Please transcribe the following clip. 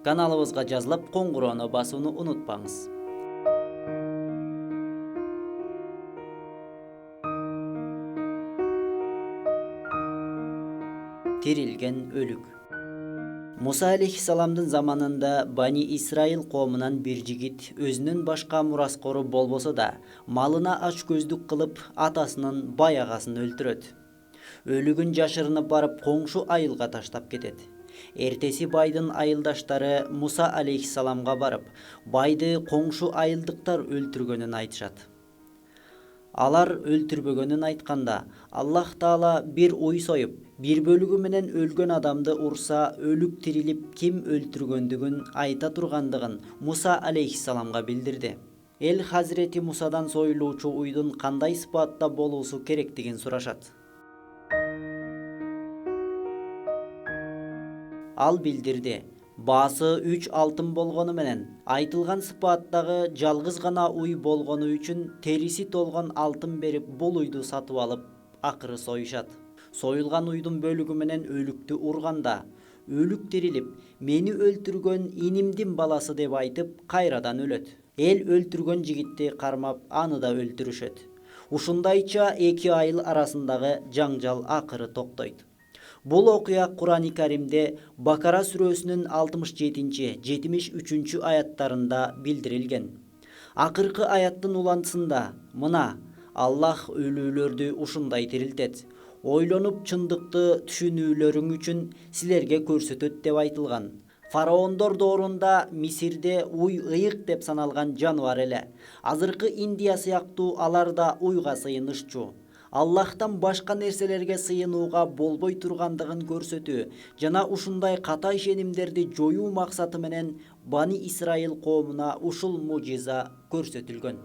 Каналыбызга жазылып, коңгуроону басууну унутпаңыз. Тирилген өлүк. Муса алейхиссаламдын заманында Бани Исраил коомунан бир жигит өзүнүн башка мураскору болбосо да, малына ач көздүк кылып, атасынын бай агасын өлтүрөт. Өлүгүн жашырынып барып коңшу айылга таштап кетет. Эртеси байдын айылдаштары Муса алейхиссаламга барып, байды коңшу айылдыктар өлтүргөнүн айтышат. Алар өлтүрбөгөнүн айтканда, Аллах Таала бир уй союп, бир бөлүгү менен өлгөн адамды урса, өлүк тирилип ким өлтүргөндүгүн айта тургандыгын Муса алейхиссаламга билдирди. Эл Хазирети Мусадан союлуучу уйдун кандай сыпатта болуусу керектигин сурашат. Ал билдирди. Баасы 3 алтын болгону менен, айтылган сыпаттагы жалгыз гана уй болгону үчүн териси толгон алтын берип бул уйду сатып алып, акыры союшат. Союлган уйдун бөлүгү менен өлүктү урганда, өлүк тирилип, мени өлтүргөн инимдин баласы деп айтып, кайрадан өлөт. Эл өлтүргөн жигитти кармап, аны да өлтүрүшөт. Ушундайча эки айыл арасындагы жаңжал акыры токтойт. Бул окуя Кур'ан-ы Каримде Бакара сүрөсүнүн 67-73 аяттарында билдирилген. Акыркы аяттын улантысында мына Аллах өлүүлөрдү ушундай тирилтет. Ойлонуп чындыкты түшүнүүлөрүң үчүн силерге көрсөтөт деп айтылган. Фараондор доорунда Мисирде уй ыйык деп саналган жаныбар эле. Азыркы Индия сыяктуу алар да уйга сыйынышчу. Аллахтан башка нерселерге сыйынууга болбой тургандыгын көрсөтүү жана ушундай ката ишенимдерди жоюу максаты менен Бани Исраил коомуна ушул мужиза көрсөтүлгөн.